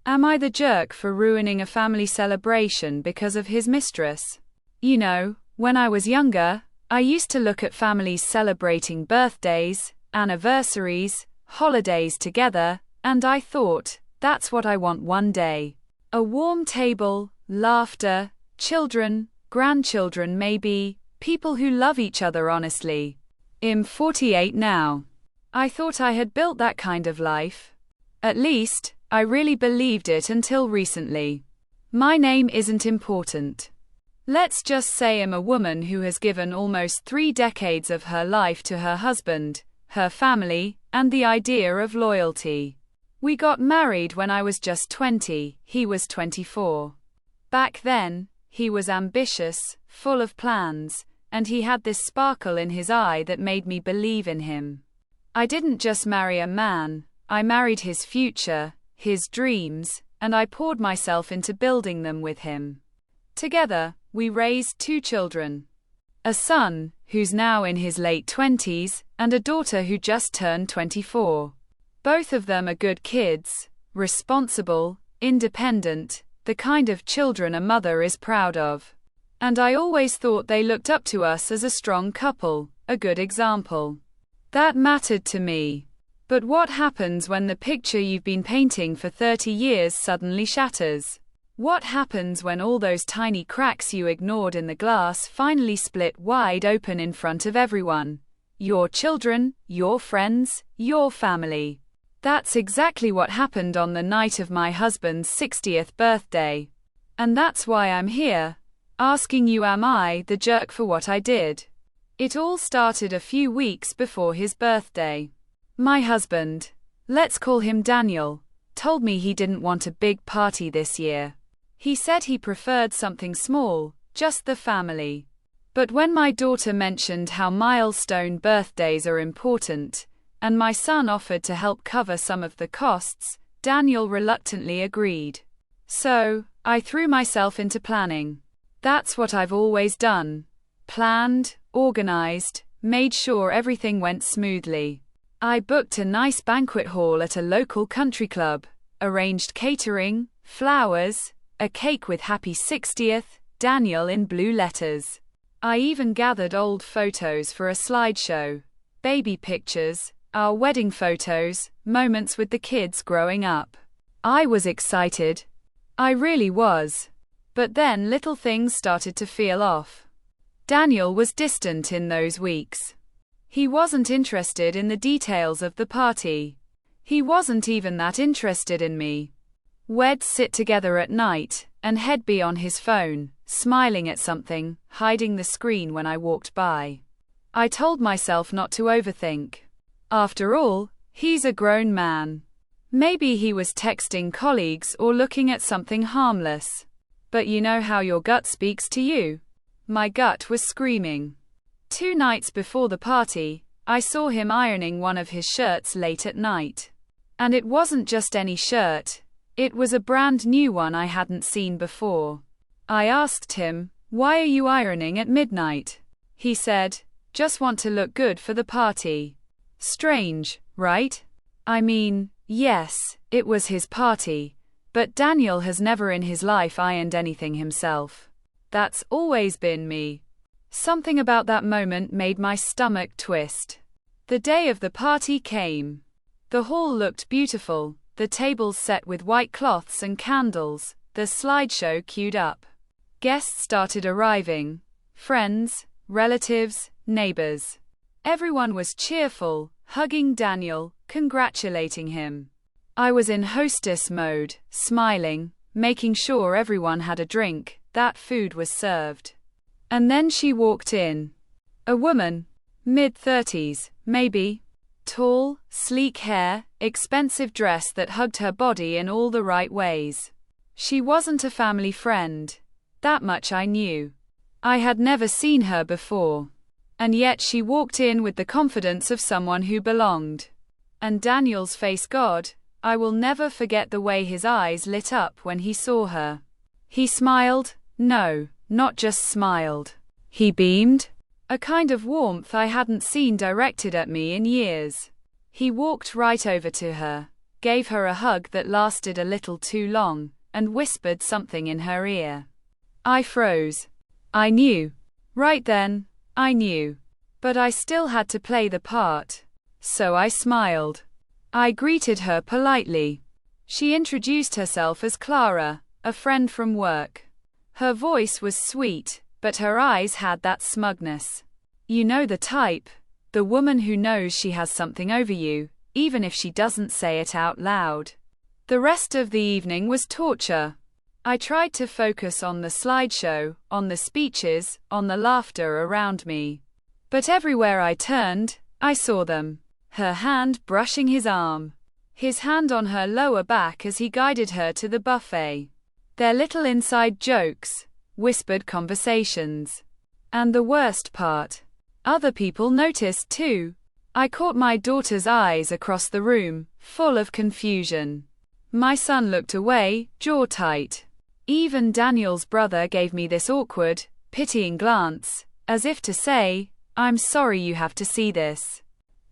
Am I the jerk for ruining a family celebration because of his mistress? You know, when I was younger, I used to look at families celebrating birthdays, anniversaries, holidays together, and I thought, that's what I want one day. A warm table, laughter, children, grandchildren maybe, people who love each other honestly. I'm 48 now. I thought I had built that kind of life. At least, I really believed it until recently. My name isn't important. Let's just say I'm a woman who has given almost 3 decades of her life to her husband, her family, and the idea of loyalty. We got married when I was just 20, he was 24. Back then, he was ambitious, full of plans, and he had this sparkle in his eye that made me believe in him. I didn't just marry a man, I married his future, his dreams, and I poured myself into building them with him. Together, we raised 2 children. A son, who's now in his late 20s, and a daughter who just turned 24. Both of them are good kids, responsible, independent, the kind of children a mother is proud of. And I always thought they looked up to us as a strong couple, a good example. That mattered to me. But what happens when the picture you've been painting for 30 years suddenly shatters? What happens when all those tiny cracks you ignored in the glass finally split wide open in front of everyone? Your children, your friends, your family. That's exactly what happened on the night of my husband's 60th birthday. And that's why I'm here, asking you, am I the jerk for what I did? It all started a few weeks before his birthday. My husband, let's call him Daniel, told me he didn't want a big party this year. He said he preferred something small, just the family. But when my daughter mentioned how milestone birthdays are important, and my son offered to help cover some of the costs, Daniel reluctantly agreed. So, I threw myself into planning. That's what I've always done. Planned, organized, made sure everything went smoothly. I booked a nice banquet hall at a local country club, arranged catering, flowers, a cake with Happy 60th, Daniel in blue letters. I even gathered old photos for a slideshow. Baby pictures, our wedding photos, moments with the kids growing up. I was excited. I really was. But then little things started to feel off. Daniel was distant in those weeks. He wasn't interested in the details of the party. He wasn't even that interested in me. We'd sit together at night, and he'd be on his phone, smiling at something, hiding the screen when I walked by. I told myself not to overthink. After all, he's a grown man. Maybe he was texting colleagues or looking at something harmless. But you know how your gut speaks to you. My gut was screaming. 2 nights before the party, I saw him ironing one of his shirts late at night. And it wasn't just any shirt. It was a brand new one I hadn't seen before. I asked him, "Why are you ironing at midnight?" He said, "Just want to look good for the party." Strange, right? I mean, yes, it was his party, but Daniel has never in his life ironed anything himself. That's always been me. Something about that moment made my stomach twist. The day of the party came. The hall looked beautiful, the tables set with white cloths and candles, the slideshow queued up. Guests started arriving. Friends, relatives, neighbors. Everyone was cheerful, hugging Daniel, congratulating him. I was in hostess mode, smiling, making sure everyone had a drink, that food was served. And then she walked in. A woman, mid-30s, maybe. Tall, sleek hair, expensive dress that hugged her body in all the right ways. She wasn't a family friend. That much I knew. I had never seen her before. And yet she walked in with the confidence of someone who belonged. And Daniel's face, God, I will never forget the way his eyes lit up when he saw her. He smiled. No, not just smiled. He beamed. A kind of warmth I hadn't seen directed at me in years. He walked right over to her, gave her a hug that lasted a little too long, and whispered something in her ear. I froze. I knew. Right then, I knew. But I still had to play the part. So I smiled. I greeted her politely. She introduced herself as Clara, a friend from work. Her voice was sweet, but her eyes had that smugness. You know the type. The woman who knows she has something over you, even if she doesn't say it out loud. The rest of the evening was torture. I tried to focus on the slideshow, on the speeches, on the laughter around me. But everywhere I turned, I saw them. Her hand brushing his arm. His hand on her lower back as he guided her to the buffet. Their little inside jokes, whispered conversations. And the worst part. Other people noticed too. I caught my daughter's eyes across the room, full of confusion. My son looked away, jaw tight. Even Daniel's brother gave me this awkward, pitying glance, as if to say, I'm sorry you have to see this.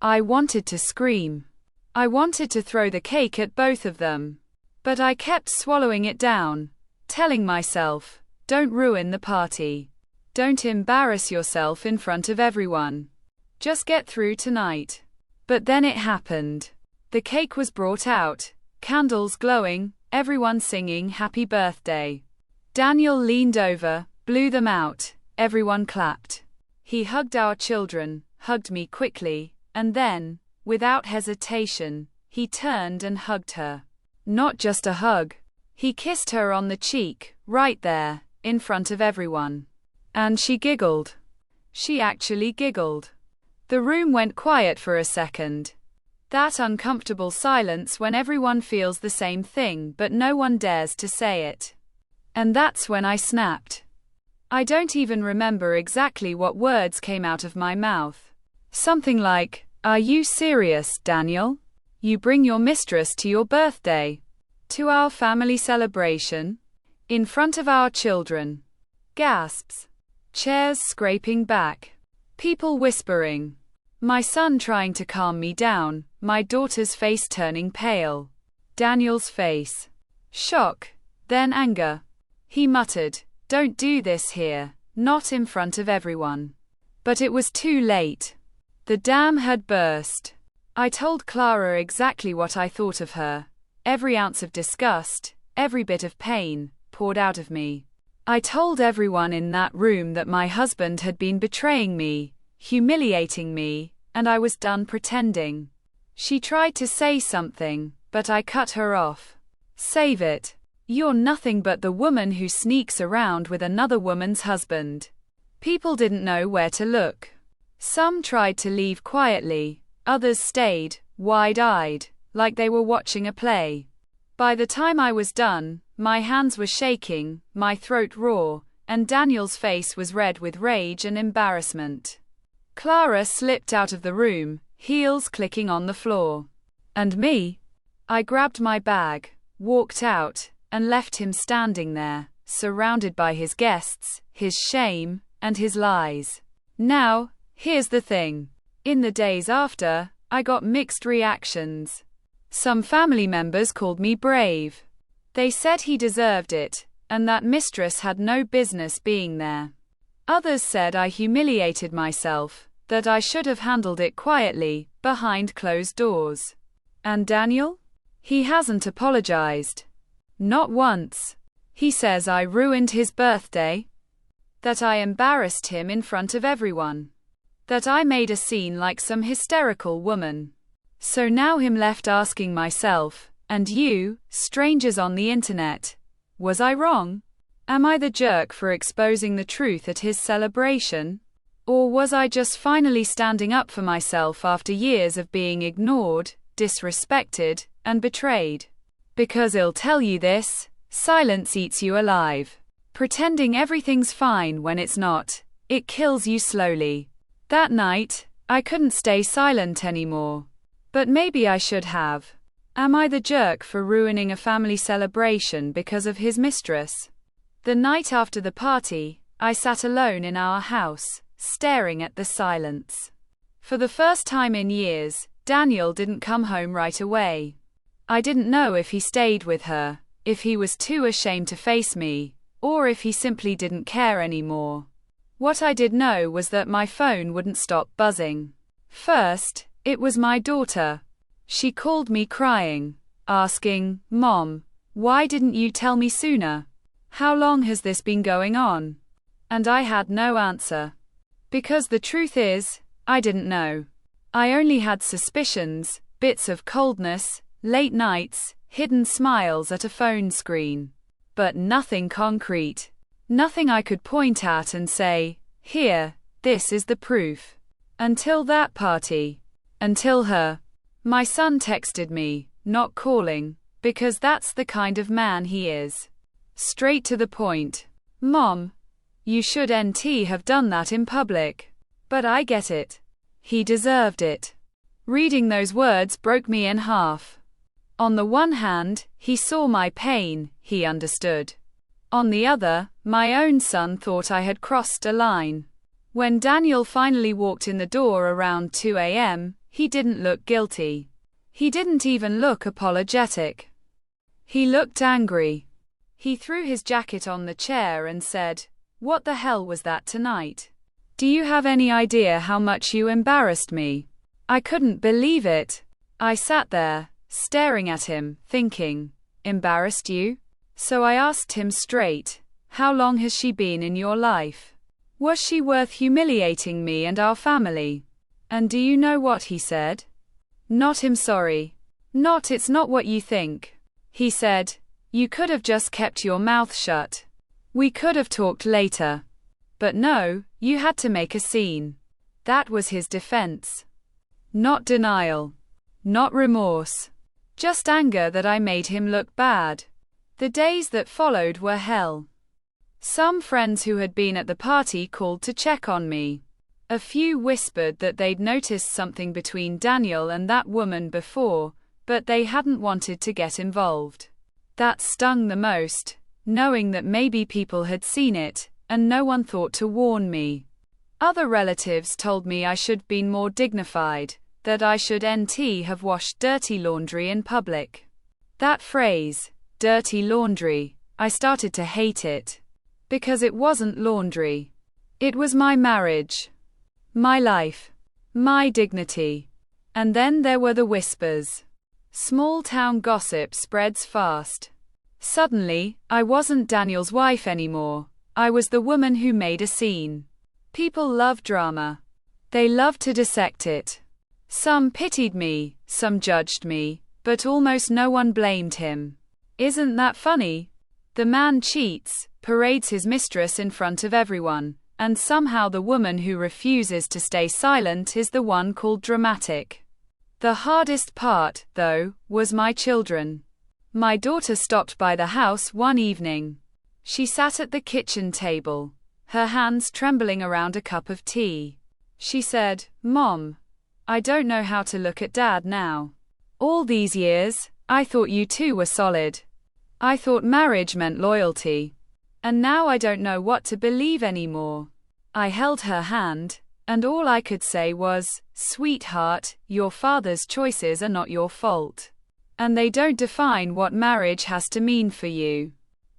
I wanted to scream. I wanted to throw the cake at both of them. But I kept swallowing it down, telling myself, don't ruin the party. Don't embarrass yourself in front of everyone. Just get through tonight. But then it happened. The cake was brought out, candles glowing, everyone singing happy birthday. Daniel leaned over, blew them out, everyone clapped. He hugged our children, hugged me quickly, and then, without hesitation, he turned and hugged her. Not just a hug. He kissed her on the cheek, right there, in front of everyone. And she giggled. She actually giggled. The room went quiet for a second. That uncomfortable silence when everyone feels the same thing but no one dares to say it. And that's when I snapped. I don't even remember exactly what words came out of my mouth. Something like, "Are you serious, Daniel? You bring your mistress to your birthday? To our family celebration? In front of our children?" Gasps. Chairs scraping back. People whispering. My son trying to calm me down, my daughter's face turning pale. Daniel's face. Shock, then anger. He muttered, "Don't do this here, not in front of everyone." But it was too late. The dam had burst. I told Clara exactly what I thought of her. Every ounce of disgust, every bit of pain, poured out of me. I told everyone in that room that my husband had been betraying me, humiliating me, and I was done pretending. She tried to say something, but I cut her off. "Save it. You're nothing but the woman who sneaks around with another woman's husband." People didn't know where to look. Some tried to leave quietly, others stayed, wide-eyed, like they were watching a play. By the time I was done, my hands were shaking, my throat raw, and Daniel's face was red with rage and embarrassment. Clara slipped out of the room, heels clicking on the floor. And me? I grabbed my bag, walked out, and left him standing there, surrounded by his guests, his shame, and his lies. Now, here's the thing. In the days after, I got mixed reactions. Some family members called me brave. They said he deserved it, and that Mistress had no business being there. Others said I humiliated myself, that I should have handled it quietly, behind closed doors. And Daniel? He hasn't apologized. Not once. He says I ruined his birthday. That I embarrassed him in front of everyone. That I made a scene like some hysterical woman. So now I'm left asking myself, and you, strangers on the internet, was I wrong? Am I the jerk for exposing the truth at his celebration? Or was I just finally standing up for myself after years of being ignored, disrespected, and betrayed? Because I'll tell you this, silence eats you alive. Pretending everything's fine when it's not, it kills you slowly. That night, I couldn't stay silent anymore. But maybe I should have. Am I the jerk for ruining a family celebration because of his mistress? The night after the party, I sat alone in our house, staring at the silence. For the first time in years, Daniel didn't come home right away. I didn't know if he stayed with her, if he was too ashamed to face me, or if he simply didn't care anymore. What I did know was that my phone wouldn't stop buzzing. First, it was my daughter. She called me crying, asking, "Mom, why didn't you tell me sooner? How long has this been going on?" And I had no answer. Because the truth is, I didn't know. I only had suspicions, bits of coldness, late nights, hidden smiles at a phone screen. But nothing concrete. Nothing I could point at and say, "Here, this is the proof." Until that party. Until her. My son texted me, not calling, because that's the kind of man he is. Straight to the point. "Mom, you should NT have done that in public." But I get it. He deserved it. Reading those words broke me in half. On the one hand, he saw my pain, he understood. On the other, my own son thought I had crossed a line. When Daniel finally walked in the door around 2 a.m., he didn't look guilty. He didn't even look apologetic. He looked angry. He threw his jacket on the chair and said, "What the hell was that tonight? Do you have any idea how much you embarrassed me?" I couldn't believe it. I sat there, staring at him, thinking, "Embarrassed you?" So I asked him straight, "How long has she been in your life? Was she worth humiliating me and our family?" And do you know what he said? Not "I'm sorry." Not "it's not what you think." He said, "You could have just kept your mouth shut. We could have talked later." But no, you had to make a scene. That was his defense. Not denial. Not remorse. Just anger that I made him look bad. The days that followed were hell. Some friends who had been at the party called to check on me. A few whispered that they'd noticed something between Daniel and that woman before, but they hadn't wanted to get involved. That stung the most, knowing that maybe people had seen it, and no one thought to warn me. Other relatives told me I should have been more dignified, that I should NT have washed dirty laundry in public. That phrase, dirty laundry, I started to hate it. Because it wasn't laundry. It was my marriage. My life. My dignity. And then there were the whispers. Small town gossip spreads fast. Suddenly, I wasn't Daniel's wife anymore. I was the woman who made a scene. People love drama. They love to dissect it. Some pitied me, some judged me, but almost no one blamed him. Isn't that funny? The man cheats, parades his mistress in front of everyone, and somehow the woman who refuses to stay silent is the one called dramatic. The hardest part, though, was my children. My daughter stopped by the house one evening. She sat at the kitchen table, her hands trembling around a cup of tea. She said, "Mom, I don't know how to look at Dad now. All these years, I thought you two were solid. I thought marriage meant loyalty. And now I don't know what to believe anymore." I held her hand, and all I could say was, "Sweetheart, your father's choices are not your fault. And they don't define what marriage has to mean for you."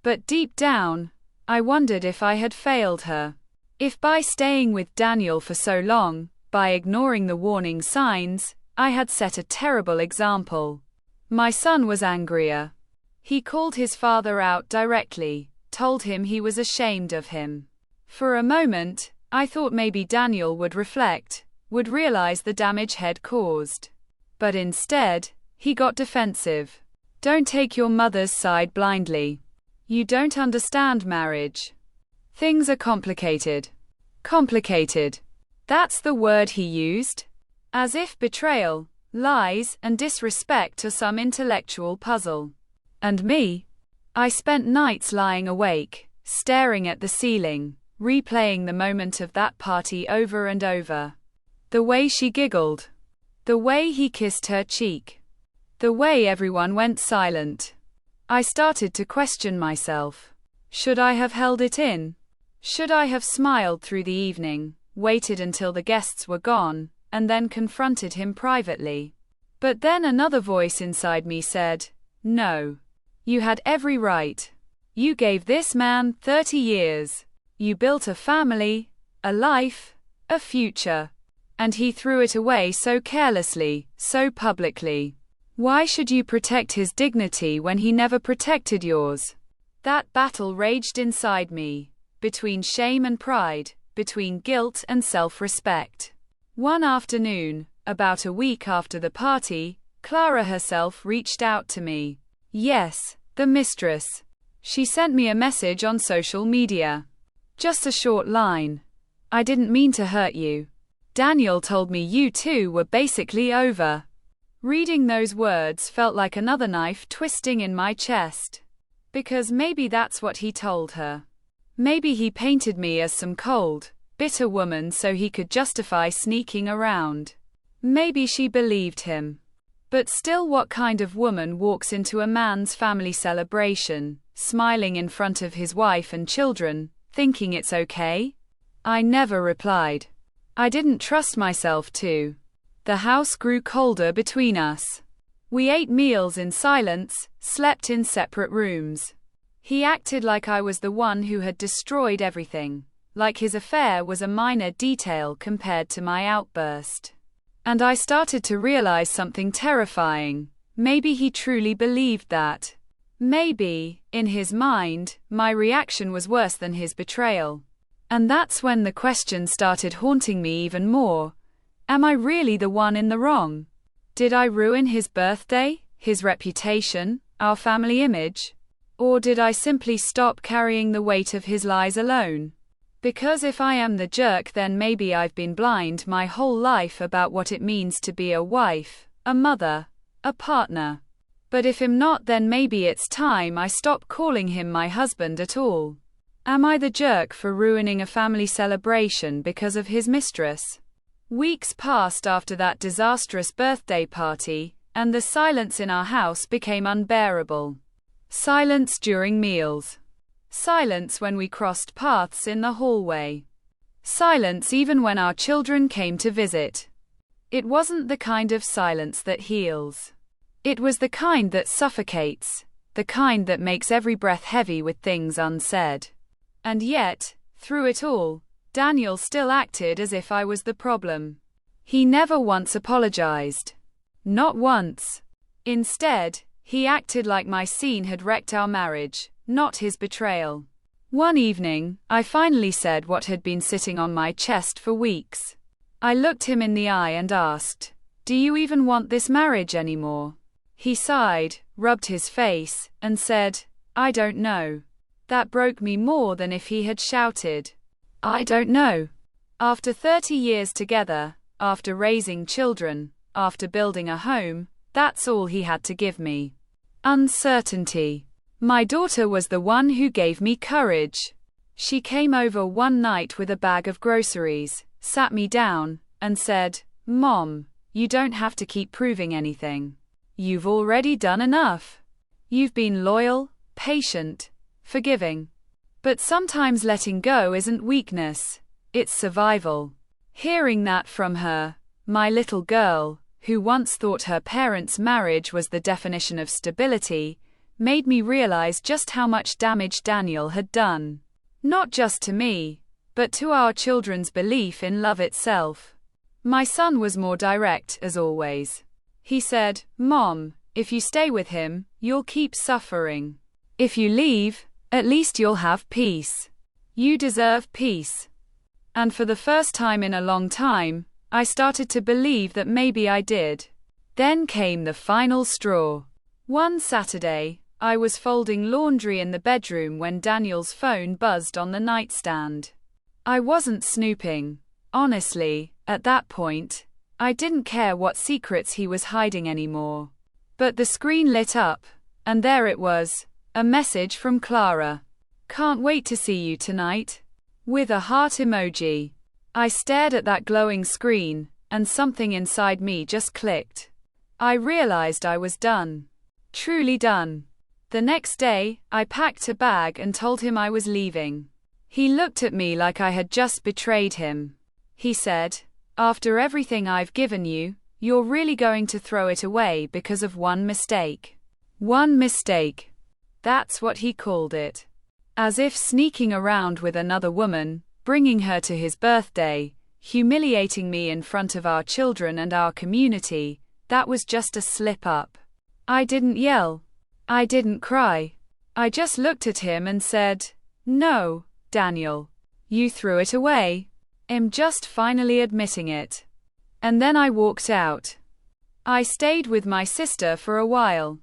But deep down, I wondered if I had failed her. If by staying with Daniel for so long, by ignoring the warning signs, I had set a terrible example. My son was angrier. He called his father out directly, told him he was ashamed of him. For a moment, I thought maybe Daniel would reflect, would realize the damage he'd caused. But instead, he got defensive. "Don't take your mother's side blindly. You don't understand marriage. Things are complicated." Complicated. That's the word he used. As if betrayal, lies, and disrespect are some intellectual puzzle. And me? I spent nights lying awake, staring at the ceiling, replaying the moment of that party over and over. The way she giggled. The way he kissed her cheek. The way everyone went silent. I started to question myself. Should I have held it in? Should I have smiled through the evening, waited until the guests were gone, and then confronted him privately? But then another voice inside me said, no. You had every right. You gave this man 30 years. You built a family, a life, a future. And he threw it away so carelessly, so publicly. Why should you protect his dignity when he never protected yours? That battle raged inside me, between shame and pride, between guilt and self-respect. One afternoon, about a week after the party, Clara herself reached out to me. Yes, the mistress. She sent me a message on social media. Just a short line. I didn't mean to hurt you. Daniel told me you two were basically over. Reading those words felt like another knife twisting in my chest. Because maybe that's what he told her. Maybe he painted me as some cold, bitter woman so he could justify sneaking around. Maybe she believed him. But still, what kind of woman walks into a man's family celebration, smiling in front of his wife and children, thinking it's okay? I never replied. I didn't trust myself to. The house grew colder between us. We ate meals in silence, slept in separate rooms. He acted like I was the one who had destroyed everything, like his affair was a minor detail compared to my outburst. And I started to realize something terrifying. Maybe he truly believed that. Maybe, in his mind, my reaction was worse than his betrayal. And that's when the question started haunting me even more. Am I really the one in the wrong? Did I ruin his birthday, his reputation, our family image? Or did I simply stop carrying the weight of his lies alone? Because if I am the jerk, then maybe I've been blind my whole life about what it means to be a wife, a mother, a partner. But if I'm not, then maybe it's time I stop calling him my husband at all. Am I the jerk for ruining a family celebration because of his mistress? Weeks passed after that disastrous birthday party, and the silence in our house became unbearable. Silence during meals. Silence when we crossed paths in the hallway. Silence even when our children came to visit. It wasn't the kind of silence that heals. It was the kind that suffocates, the kind that makes every breath heavy with things unsaid. And yet, through it all, Daniel still acted as if I was the problem. He never once apologized. Not once. Instead, he acted like my scene had wrecked our marriage, not his betrayal. One evening, I finally said what had been sitting on my chest for weeks. I looked him in the eye and asked, "Do you even want this marriage anymore?" He sighed, rubbed his face, and said, "I don't know." That broke me more than if he had shouted, "I don't know." After 30 years together, after raising children, after building a home, that's all he had to give me. Uncertainty. My daughter was the one who gave me courage. She came over one night with a bag of groceries, sat me down, and said, "Mom, you don't have to keep proving anything. You've already done enough. You've been loyal, patient, forgiving. But sometimes letting go isn't weakness, it's survival." Hearing that from her, my little girl, who once thought her parents' marriage was the definition of stability, made me realize just how much damage Daniel had done. Not just to me, but to our children's belief in love itself. My son was more direct, as always. He said, "Mom, if you stay with him, you'll keep suffering. If you leave, at least you'll have peace. You deserve peace." And for the first time in a long time, I started to believe that maybe I did. Then came the final straw. One Saturday, I was folding laundry in the bedroom when Daniel's phone buzzed on the nightstand. I wasn't snooping. Honestly, at that point, I didn't care what secrets he was hiding anymore. But the screen lit up, and there it was, a message from Clara. "Can't wait to see you tonight." With a heart emoji. I stared at that glowing screen, and something inside me just clicked. I realized I was done. Truly done. The next day, I packed a bag and told him I was leaving. He looked at me like I had just betrayed him. He said, "After everything I've given you, You're really going to throw it away because of one mistake. One mistake. That's what he called it. As if sneaking around with another woman, bringing her to his birthday, humiliating me in front of our children and our community, that was just a slip-up. I didn't yell. I didn't cry. I just looked at him and said, "No, Daniel. You threw it away." I'm just finally admitting it. And then I walked out. I stayed with my sister for a while.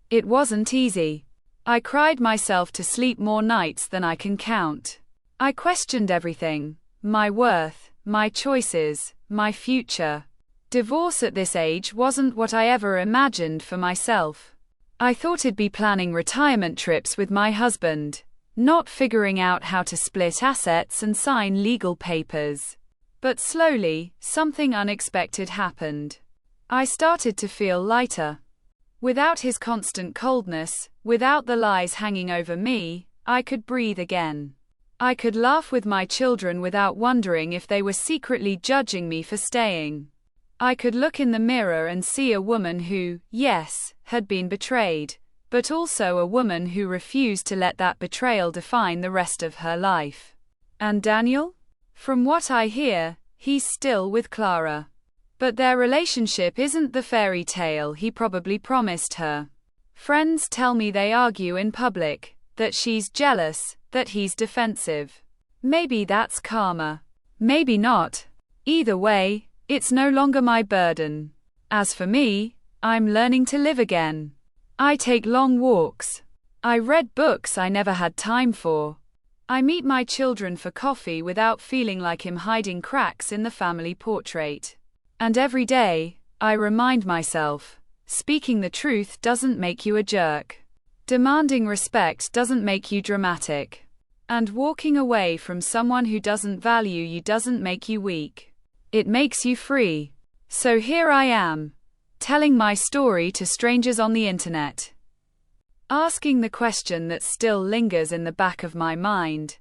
It wasn't easy. I cried myself to sleep more nights than I can count. I questioned everything. My worth, my choices, my future. Divorce at this age wasn't what I ever imagined for myself. I thought I'd be planning retirement trips with my husband, not figuring out how to split assets and sign legal papers. But slowly, something unexpected happened. I started to feel lighter. Without his constant coldness, without the lies hanging over me, I could breathe again. I could laugh with my children without wondering if they were secretly judging me for staying. I could look in the mirror and see a woman who, yes, had been betrayed, but also a woman who refused to let that betrayal define the rest of her life. And Daniel? From what I hear, he's still with Clara. But their relationship isn't the fairy tale he probably promised her. Friends tell me they argue in public, that she's jealous, that he's defensive. Maybe that's karma. Maybe not. Either way, it's no longer my burden. As for me, I'm learning to live again. I take long walks. I read books I never had time for. I meet my children for coffee without feeling like I'm hiding cracks in the family portrait. And every day, I remind myself, speaking the truth doesn't make you a jerk. Demanding respect doesn't make you dramatic. And walking away from someone who doesn't value you doesn't make you weak. It makes you free. So here I am, telling my story to strangers on the internet. Asking the question that still lingers in the back of my mind.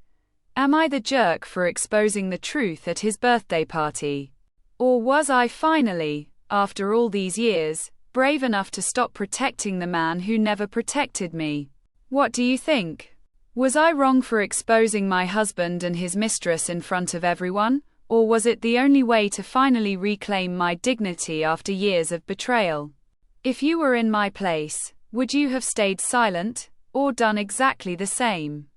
Am I the jerk for exposing the truth at his birthday party? Or was I finally, after all these years, brave enough to stop protecting the man who never protected me? What do you think? Was I wrong for exposing my husband and his mistress in front of everyone? Or was it the only way to finally reclaim my dignity after years of betrayal? If you were in my place, would you have stayed silent, or done exactly the same?